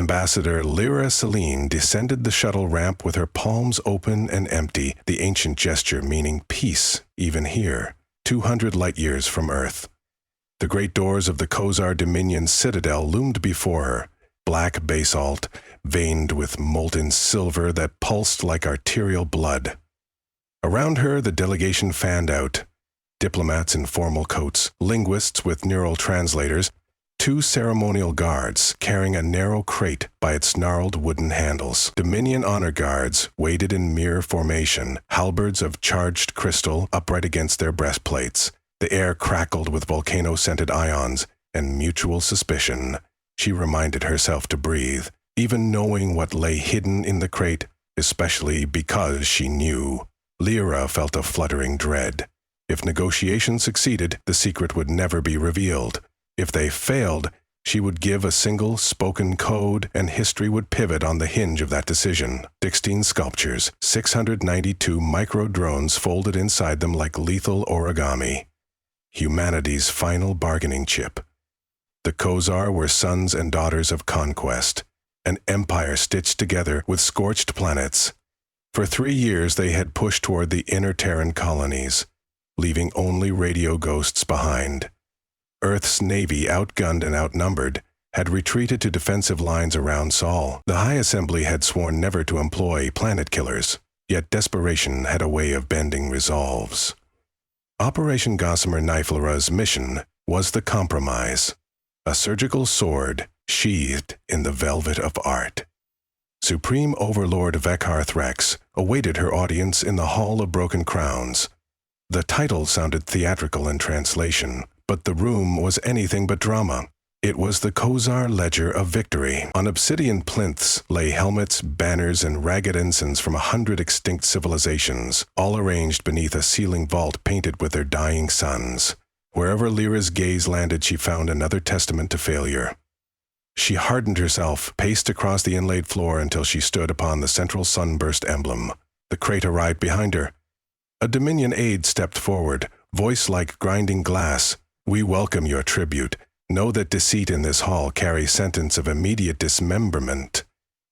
Ambassador Lyra Celine descended the shuttle ramp with her palms open and empty, the ancient gesture meaning peace, even here, 200 light-years from Earth. The great doors of the Kozar Dominion citadel loomed before her, black basalt, veined with molten silver that pulsed like arterial blood. Around her, the delegation fanned out. Diplomats in formal coats, linguists with neural translators, 2 ceremonial guards carrying a narrow crate by its gnarled wooden handles. Dominion honor guards waited in mirror formation, halberds of charged crystal upright against their breastplates. The air crackled with volcano-scented ions and mutual suspicion. She reminded herself to breathe, even knowing what lay hidden in the crate, especially because she knew. Lyra felt a fluttering dread. If negotiations succeeded, the secret would never be revealed. If they failed, she would give a single spoken code and history would pivot on the hinge of that decision. 16 sculptures, 692 micro-drones folded inside them like lethal origami. Humanity's final bargaining chip. The Kozar were sons and daughters of conquest, an empire stitched together with scorched planets. For 3 years they had pushed toward the inner Terran colonies, leaving only radio ghosts behind. Earth's navy, outgunned and outnumbered, had retreated to defensive lines around Sol. The High Assembly had sworn never to employ planet killers, yet desperation had a way of bending resolves. Operation Gossamer Niflara's mission was the compromise, a surgical sword sheathed in the velvet of art. Supreme Overlord Vekhar Threx awaited her audience in the Hall of Broken Crowns. The title sounded theatrical in translation, but the room was anything but drama. It was the Kozar Ledger of Victory. On obsidian plinths lay helmets, banners, and ragged ensigns from 100 extinct civilizations, all arranged beneath a ceiling vault painted with their dying suns. Wherever Lyra's gaze landed, she found another testament to failure. She hardened herself, paced across the inlaid floor until she stood upon the central sunburst emblem. The crate arrived behind her. A Dominion aide stepped forward, voice like grinding glass. "We welcome your tribute. Know that deceit in this hall carries sentence of immediate dismemberment."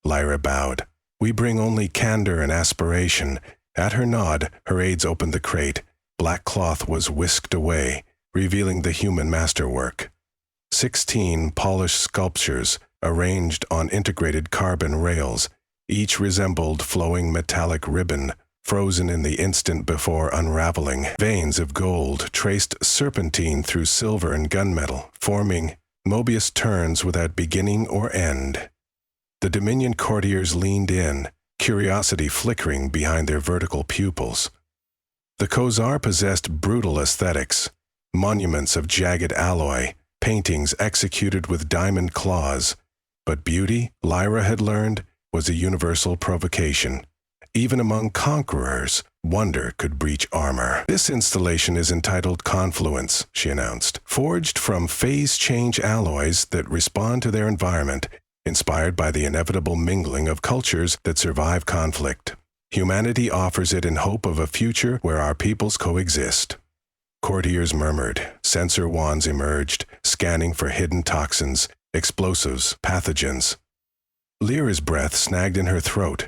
Lyra bowed. "We bring only candor and aspiration." At her nod, her aides opened the crate. Black cloth was whisked away, revealing the human masterwork. 16 polished sculptures arranged on integrated carbon rails. Each resembled flowing metallic ribbon, frozen in the instant before unraveling. Veins of gold traced serpentine through silver and gunmetal, forming Mobius turns without beginning or end. The Dominion courtiers leaned in, curiosity flickering behind their vertical pupils. The Kozar possessed brutal aesthetics, monuments of jagged alloy, paintings executed with diamond claws. But beauty, Lyra had learned, was a universal provocation. Even among conquerors, wonder could breach armor. "This installation is entitled Confluence," she announced, "forged from phase-change alloys that respond to their environment, inspired by the inevitable mingling of cultures that survive conflict. Humanity offers it in hope of a future where our peoples coexist." Courtiers murmured. Sensor wands emerged, scanning for hidden toxins, explosives, pathogens. Lyra's breath snagged in her throat.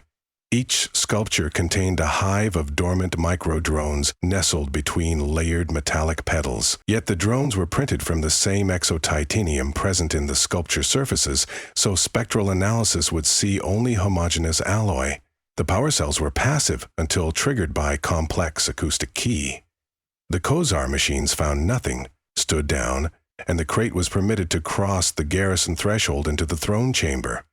Each sculpture contained a hive of dormant micro-drones nestled between layered metallic petals. Yet the drones were printed from the same exotitanium present in the sculpture surfaces, so spectral analysis would see only homogeneous alloy. The power cells were passive until triggered by complex acoustic key. The Kozar machines found nothing, stood down, and the crate was permitted to cross the garrison threshold into the throne chamber.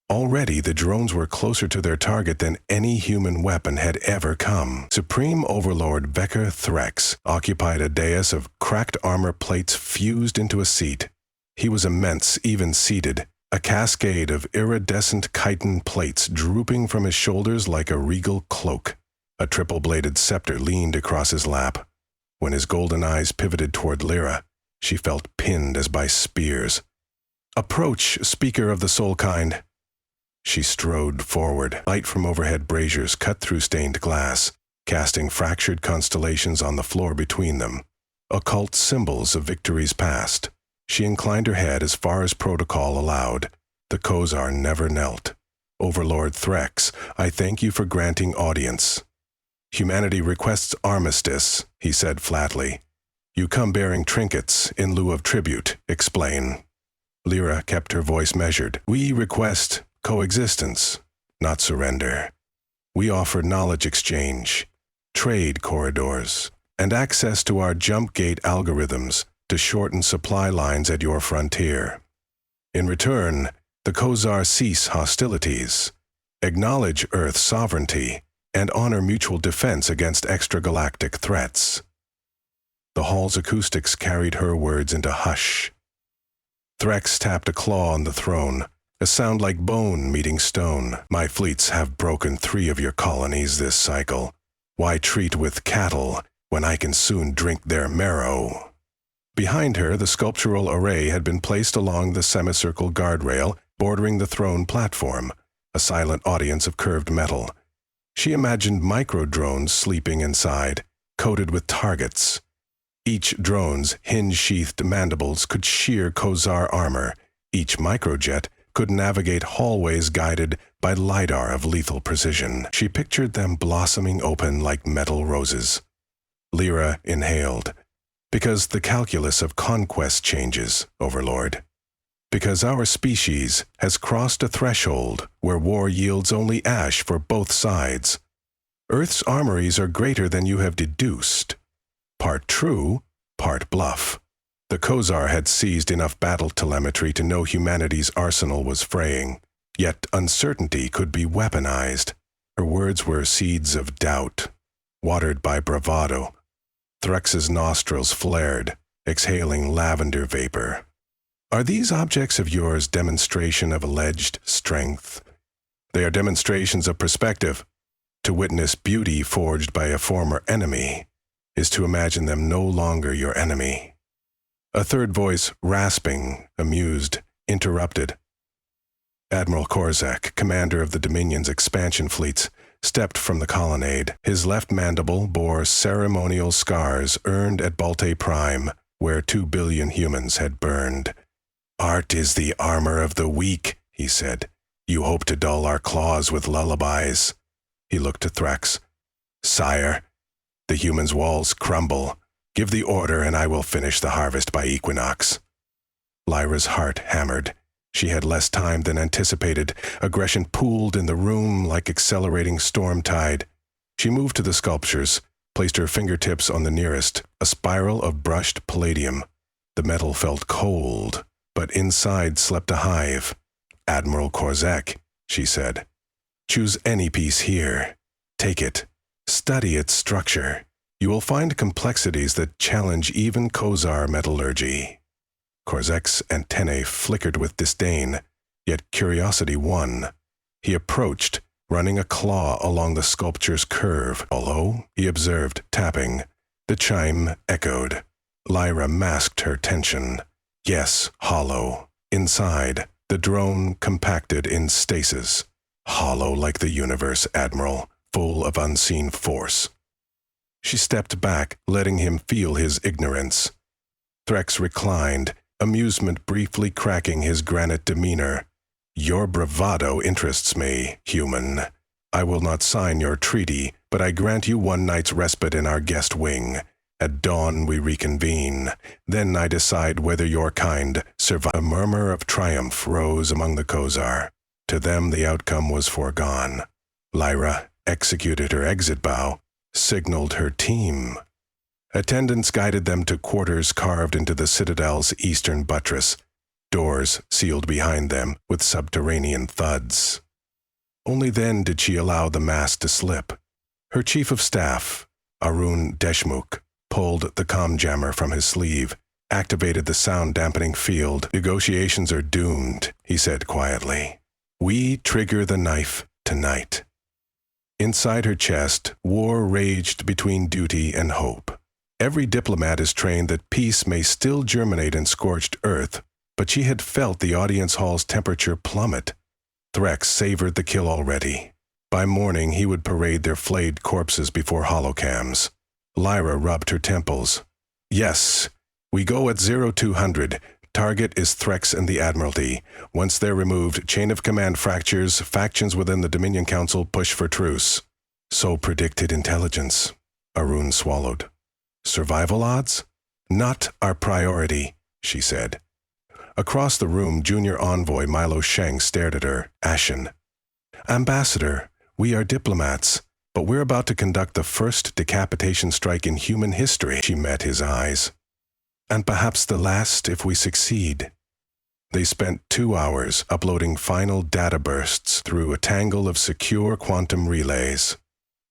Already, the drones were closer to their target than any human weapon had ever come. Supreme Overlord Vekhar Threx occupied a dais of cracked armor plates fused into a seat. He was immense, even seated, a cascade of iridescent chitin plates drooping from his shoulders like a regal cloak. A triple-bladed scepter leaned across his lap. When his golden eyes pivoted toward Lyra, she felt pinned as by spears. "Approach, speaker of the soul kind." She strode forward. Light from overhead braziers cut through stained glass, casting fractured constellations on the floor between them, occult symbols of victories past. She inclined her head as far as protocol allowed. The The Kozar never knelt. Overlord Threx, I thank you for granting audience. Humanity requests armistice, he said flatly. You come bearing trinkets in lieu of tribute. Explain. Lyra kept her voice measured. We request coexistence, not surrender. We offer knowledge exchange, trade corridors, and access to our jump gate algorithms to shorten supply lines at your frontier. In return, the Kozar cease hostilities, acknowledge Earth's sovereignty, and honor mutual defense against extragalactic threats. The hall's acoustics carried her words into hush. Threx tapped a claw on the throne, a sound like bone meeting stone. My fleets have broken 3 of your colonies this cycle. Why treat with cattle when I can soon drink their marrow? Behind her, the sculptural array had been placed along the semicircle guardrail bordering the throne platform, a silent audience of curved metal. She imagined micro-drones sleeping inside, coated with targets. Each drone's hinge-sheathed mandibles could shear Kozar armor. Each microjet could navigate hallways guided by lidar of lethal precision. She pictured them blossoming open like metal roses. Lyra inhaled. Because the calculus of conquest changes, Overlord. Because our species has crossed a threshold where war yields only ash for both sides. Earth's armories are greater than you have deduced. Part true, part bluff. The Kozar had seized enough battle telemetry to know humanity's arsenal was fraying, yet uncertainty could be weaponized. Her words were seeds of doubt, watered by bravado. Threx's nostrils flared, exhaling lavender vapor. Are these objects of yours demonstration of alleged strength? They are demonstrations of perspective. To witness beauty forged by a former enemy is to imagine them no longer your enemy. A third voice, rasping, amused, interrupted. Admiral Korzak, commander of the Dominion's expansion fleets, stepped from the colonnade. His left mandible bore ceremonial scars earned at Balte Prime, where 2 billion humans had burned. Art is the armor of the weak, he said. You hope to dull our claws with lullabies. He looked to Threx. Sire, the humans' walls crumble. Give the order and I will finish the harvest by equinox. Lyra's heart hammered. She had less time than anticipated. Aggression pooled in the room like accelerating storm tide. She moved to the sculptures, placed her fingertips on the nearest, a spiral of brushed palladium. The metal felt cold, but inside slept a hive. Admiral Korzak, she said. Choose any piece here. Take it. Study its structure. You will find complexities that challenge even Kozar metallurgy. Korzak's antennae flickered with disdain, yet curiosity won. He approached, running a claw along the sculpture's curve. Hollow, he observed, tapping. The chime echoed. Lyra masked her tension. Yes, hollow. Inside, the drone compacted in stasis. Hollow like the universe, Admiral, full of unseen force. She stepped back, letting him feel his ignorance. Threx reclined, amusement briefly cracking his granite demeanor. Your bravado interests me, human. I will not sign your treaty, but I grant you 1 night's respite in our guest wing. At dawn we reconvene. Then I decide whether your kind survive. A murmur of triumph rose among the Kozar. To them the outcome was foregone. Lyra executed her exit bow, signaled her team. Attendants guided them to quarters carved into the citadel's eastern buttress, doors sealed behind them with subterranean thuds. Only then did she allow the mask to slip. Her chief of staff, Arun Deshmukh, pulled the comm jammer from his sleeve, activated the sound-dampening field. Negotiations are doomed, he said quietly. We trigger the knife tonight. Inside her chest, war raged between duty and hope. Every diplomat is trained that peace may still germinate in scorched earth, but she had felt the audience hall's temperature plummet. Threx savored the kill already. By morning, he would parade their flayed corpses before holocams. Lyra rubbed her temples. Yes, we go at 0200. Target is Threx and the Admiralty. Once they're removed, chain of command fractures, factions within the Dominion Council push for truce. So predicted intelligence. Arun swallowed. Survival odds? Not our priority, she said. Across the room, Junior Envoy Milo Sheng stared at her, ashen. Ambassador, we are diplomats, but we're about to conduct the first decapitation strike in human history. She met his eyes. And perhaps the last if we succeed. They spent 2 hours uploading final data bursts through a tangle of secure quantum relays.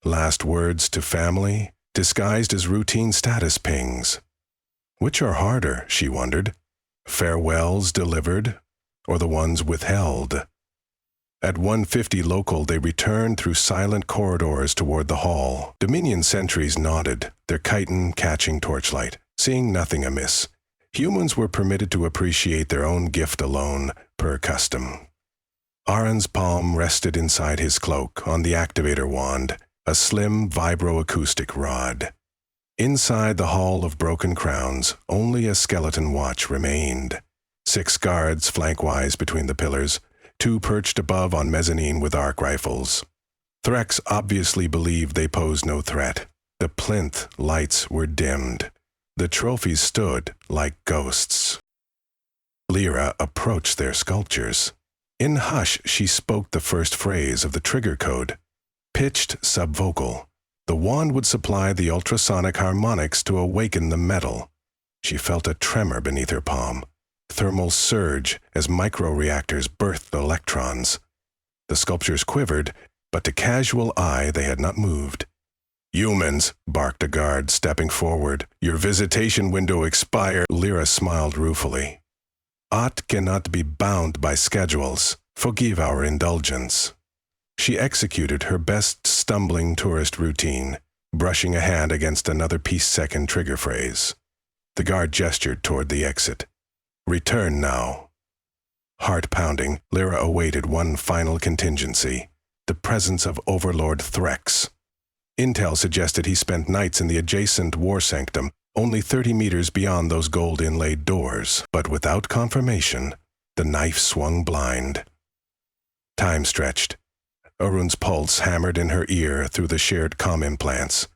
Last words to family, disguised as routine status pings. Which are harder, she wondered? Farewells delivered, or the ones withheld? At 1:50 local, they returned through silent corridors toward the hall. Dominion sentries nodded, their chitin catching torchlight, seeing nothing amiss. Humans were permitted to appreciate their own gift alone, per custom. Aron's palm rested inside his cloak on the activator wand, a slim vibroacoustic rod. Inside the Hall of Broken Crowns, only a skeleton watch remained. 6 guards flankwise between the pillars, 2 perched above on mezzanine with arc rifles. Threx obviously believed they posed no threat. The plinth lights were dimmed. The trophies stood like ghosts. Lyra approached their sculptures. In hush, she spoke the first phrase of the trigger code. Pitched subvocal. The wand would supply the ultrasonic harmonics to awaken the metal. She felt a tremor beneath her palm. Thermal surge as microreactors birthed electrons. The sculptures quivered, but to casual eye they had not moved. Humans, barked a guard, stepping forward. Your visitation window expired. Lyra smiled ruefully. Aught cannot be bound by schedules. Forgive our indulgence. She executed her best stumbling tourist routine, brushing a hand against another piece-second trigger phrase. The guard gestured toward the exit. Return now. Heart pounding, Lyra awaited one final contingency, the presence of Overlord Threx. Intel suggested he spent nights in the adjacent war sanctum, only 30 meters beyond those gold-inlaid doors. But without confirmation, the knife swung blind. Time stretched. Arun's pulse hammered in her ear through the shared comm implants.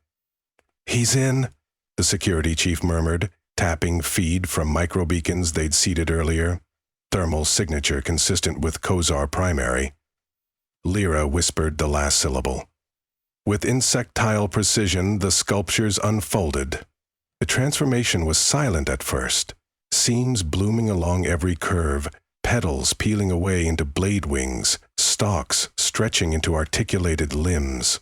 He's in, the security chief murmured, tapping feed from microbeacons they'd seeded earlier. Thermal signature consistent with Kozar primary. Lyra whispered the last syllable. With insectile precision, the sculptures unfolded. The transformation was silent at first, seams blooming along every curve, petals peeling away into blade wings, stalks stretching into articulated limbs.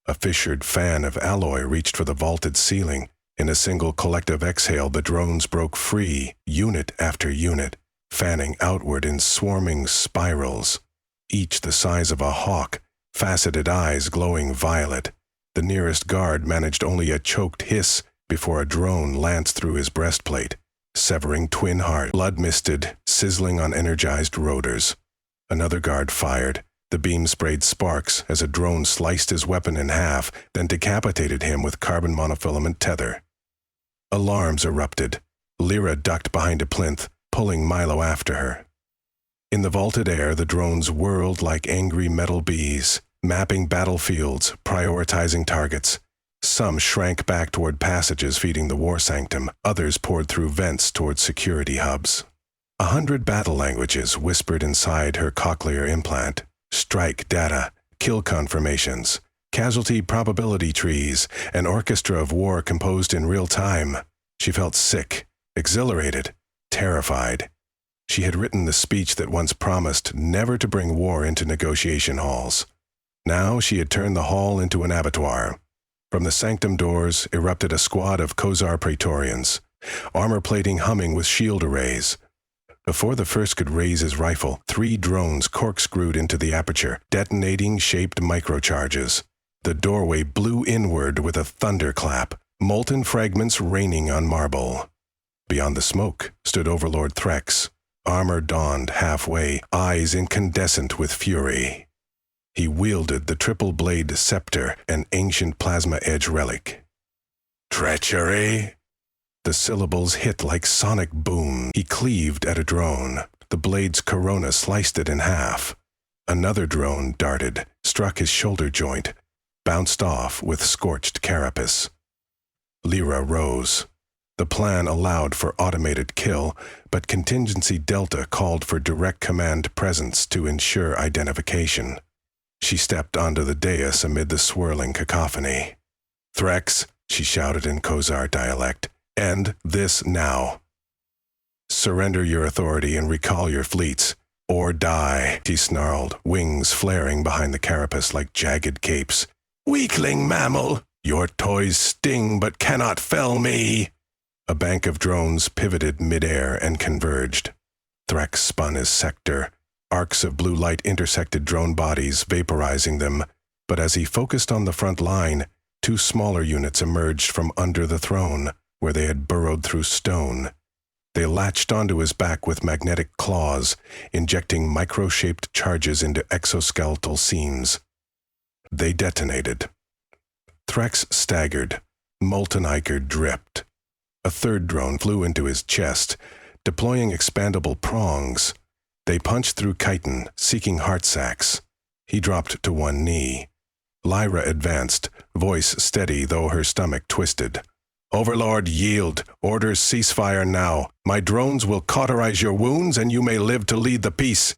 A fissured fan of alloy reached for the vaulted ceiling. In a single collective exhale, the drones broke free, unit after unit, fanning outward in swarming spirals, each the size of a hawk, faceted eyes glowing violet. The nearest guard managed only a choked hiss before a drone lanced through his breastplate, severing twin heart. Blood misted, sizzling on energized rotors. Another guard fired. The beam sprayed sparks as a drone sliced his weapon in half, then decapitated him with carbon monofilament tether. Alarms erupted. Lyra ducked behind a plinth, pulling Milo after her. In the vaulted air, the drones whirled like angry metal bees, mapping battlefields, prioritizing targets. Some shrank back toward passages feeding the war sanctum, others poured through vents toward security hubs. 100 battle languages whispered inside her cochlear implant. Strike data, kill confirmations, casualty probability trees, an orchestra of war composed in real time. She felt sick, exhilarated, terrified. She had written the speech that once promised never to bring war into negotiation halls. Now she had turned the hall into an abattoir. From the sanctum doors erupted a squad of Kozar Praetorians, armor plating humming with shield arrays. Before the first could raise his rifle, 3 drones corkscrewed into the aperture, detonating shaped microcharges. The doorway blew inward with a thunderclap, molten fragments raining on marble. Beyond the smoke stood Overlord Threx, armor donned halfway, eyes incandescent with fury. He wielded the triple-blade scepter, an ancient plasma edge relic. Treachery? The syllables hit like sonic boom. He cleaved at a drone. The blade's corona sliced it in half. Another drone darted, struck his shoulder joint, bounced off with scorched carapace. Lyra rose. The plan allowed for automated kill, but Contingency Delta called for direct command presence to ensure identification. She stepped onto the dais amid the swirling cacophony. "Threx," she shouted in Khazar dialect, "end this now. Surrender your authority and recall your fleets, or die," she snarled, wings flaring behind the carapace like jagged capes. "Weakling mammal! Your toys sting but cannot fell me!" A bank of drones pivoted midair and converged. Threx spun his sector. Arcs of blue light intersected drone bodies, vaporizing them, but as he focused on the front line, two smaller units emerged from under the throne, where they had burrowed through stone. They latched onto his back with magnetic claws, injecting micro-shaped charges into exoskeletal seams. They detonated. Threx staggered. Molten ichor dripped. A third drone flew into his chest, deploying expandable prongs. They punched through chitin, seeking heart sacs. He dropped to one knee. Lyra advanced, voice steady though her stomach twisted. "Overlord, yield. Orders ceasefire now. My drones will cauterize your wounds and you may live to lead the peace."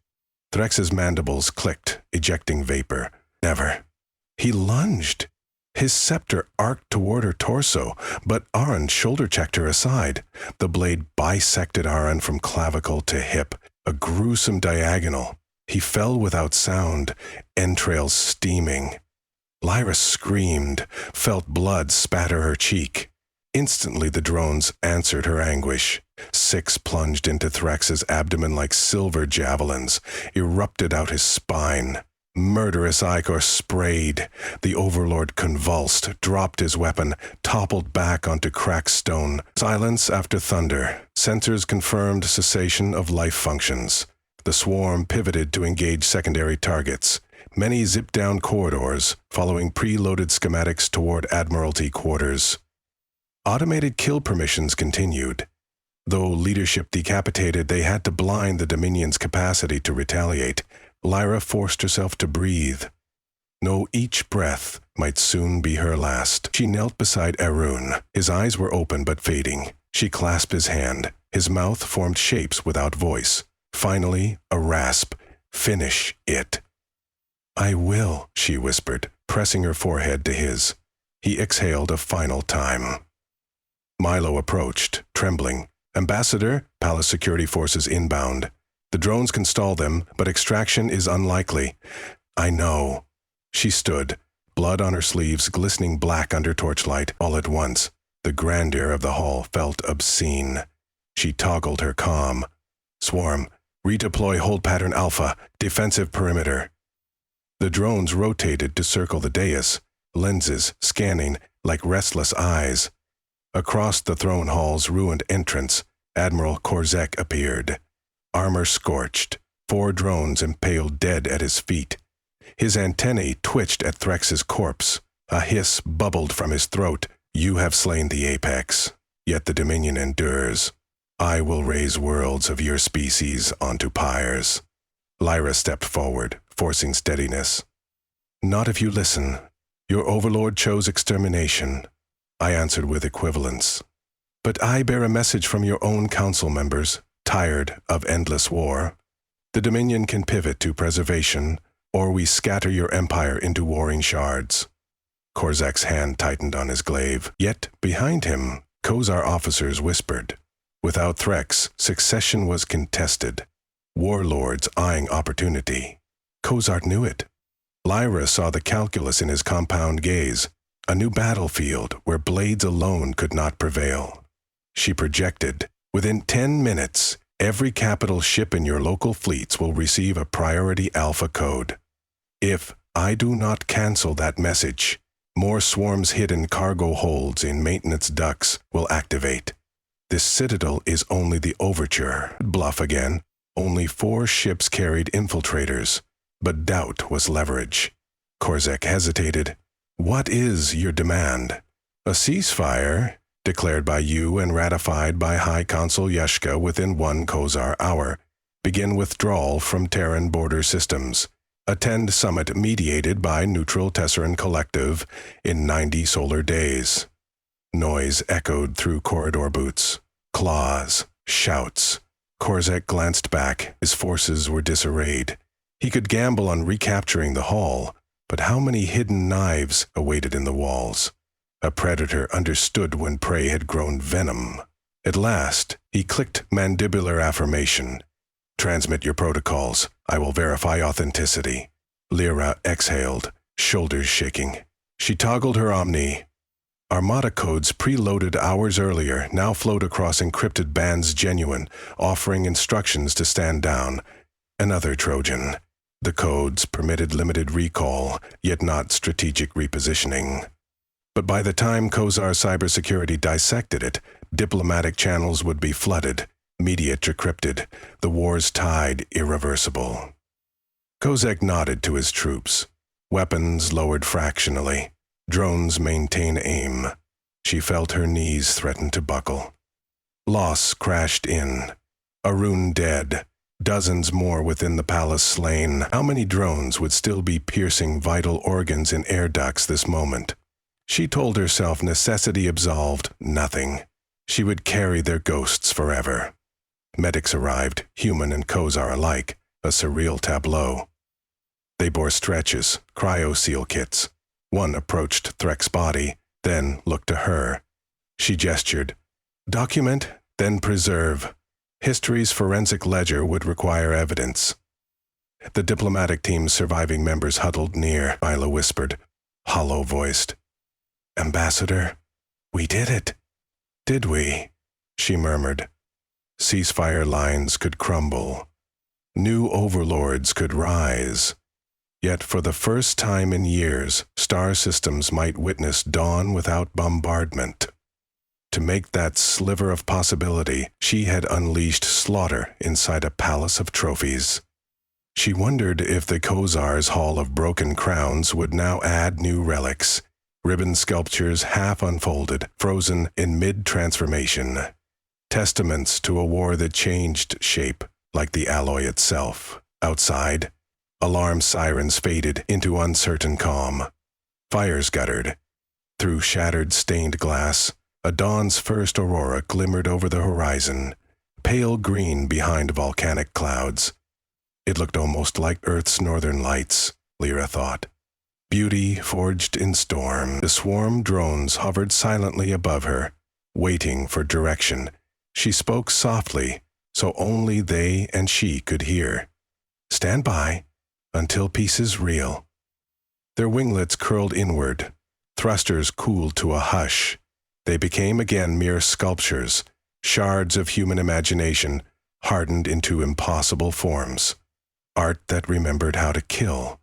Threx's mandibles clicked, ejecting vapor. Never. He lunged. His scepter arced toward her torso, but Aran shoulder-checked her aside. The blade bisected Aran from clavicle to hip, a gruesome diagonal. He fell without sound, entrails steaming. Lyra screamed, felt blood spatter her cheek. Instantly the drones answered her anguish. 6 plunged into Thrax's abdomen like silver javelins, erupted out his spine. Murderous ichor sprayed. The Overlord convulsed, dropped his weapon, toppled back onto cracked stone. Silence after thunder. Sensors confirmed cessation of life functions. The swarm pivoted to engage secondary targets. Many zipped down corridors, following preloaded schematics toward Admiralty quarters. Automated kill permissions continued. Though leadership decapitated, they had to blind the Dominion's capacity to retaliate. Lyra forced herself to breathe. Know each breath might soon be her last. She knelt beside Arun. His eyes were open but fading. She clasped his hand. His mouth formed shapes without voice. Finally, a rasp. "Finish it." "I will," she whispered, pressing her forehead to his. He exhaled a final time. Milo approached, trembling. "Ambassador, Palace Security Forces inbound. The drones can stall them, but extraction is unlikely." "I know." She stood, blood on her sleeves glistening black under torchlight. All at once, the grandeur of the hall felt obscene. She toggled her comm. "Swarm, redeploy hold pattern Alpha, defensive perimeter." The drones rotated to circle the dais, lenses scanning like restless eyes. Across the throne hall's ruined entrance, Admiral Khazar appeared. Armor scorched, 4 drones impaled dead at his feet. His antennae twitched at Threx's corpse. A hiss bubbled from his throat. "You have slain the Apex, yet the Dominion endures. I will raise worlds of your species onto pyres." Lyra stepped forward, forcing steadiness. "Not if you listen. Your Overlord chose extermination." I answered with equivalence. "But I bear a message from your own council members, tired of endless war. The Dominion can pivot to preservation, or we scatter your empire into warring shards." Khazar's hand tightened on his glaive. Yet, behind him, Khazar officers whispered. Without Threx, succession was contested. Warlords eyeing opportunity. Khazar knew it. Lyra saw the calculus in his compound gaze, a new battlefield where blades alone could not prevail. She projected, "Within 10 minutes, every capital ship in your local fleets will receive a priority alpha code. If I do not cancel that message, more swarms hidden cargo holds in maintenance ducts will activate. This citadel is only the overture." Bluff again. Only 4 ships carried infiltrators, but doubt was leverage. Khazar hesitated. "What is your demand?" "A ceasefire, declared by you and ratified by High Consul Yeshka within 1 Kozar hour. Begin withdrawal from Terran border systems. Attend summit mediated by Neutral Tesseran Collective in 90 solar days. Noise echoed through corridor boots. Claws. Shouts. Korzek glanced back. His forces were disarrayed. He could gamble on recapturing the hall, but how many hidden knives awaited in the walls? A predator understood when prey had grown venom. At last, he clicked mandibular affirmation. Transmit your protocols. I will verify authenticity. Lyra exhaled, shoulders shaking. She toggled her Omni. Armada codes preloaded hours earlier now flowed across encrypted bands genuine, offering instructions to stand down. Another Trojan. The codes permitted limited recall, yet not strategic repositioning. But by the time Kozar cybersecurity dissected it, diplomatic channels would be flooded, media decrypted, the war's tide irreversible. Kozak nodded to his troops. Weapons lowered fractionally. Drones maintain aim. She felt her knees threaten to buckle. Loss crashed in. Arun dead. Dozens more within the palace slain. How many drones would still be piercing vital organs in air ducts this moment? She told herself necessity absolved nothing. She would carry their ghosts forever. Medics arrived, human and Kozar alike, a surreal tableau. They bore stretches, cryo-seal kits. One approached Threk's body, then looked to her. She gestured. Document, then preserve. History's forensic ledger would require evidence. The diplomatic team's surviving members huddled near, Mila whispered, hollow-voiced. Ambassador, we did it. Did we? She murmured. Ceasefire lines could crumble. New overlords could rise. Yet for the first time in years, star systems might witness dawn without bombardment. To make that sliver of possibility, she had unleashed slaughter inside a palace of trophies. She wondered if the Kozar's Hall of Broken Crowns would now add new relics, ribbon sculptures half unfolded, frozen in mid-transformation, testaments to a war that changed shape, like the alloy itself. Outside, alarm sirens faded into uncertain calm. Fires guttered. Through shattered stained glass, a dawn's first aurora glimmered over the horizon, pale green behind volcanic clouds. It looked almost like Earth's northern lights, Lyra thought. Beauty forged in storm. The swarm drones hovered silently above her, waiting for direction. She spoke softly, so only they and she could hear. Stand by. Until peace is real. Their winglets curled inward. Thrusters cooled to a hush. They became again mere sculptures, shards of human imagination, hardened into impossible forms. Art that remembered how to kill,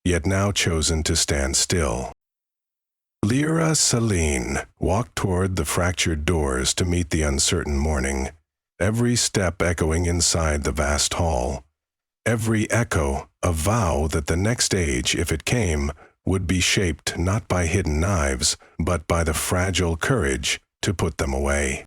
yet now chosen to stand still. Lyra Selene walked toward the fractured doors to meet the uncertain morning, every step echoing inside the vast hall. Every echo a vow that the next age, if it came, would be shaped not by hidden knives, but by the fragile courage to put them away.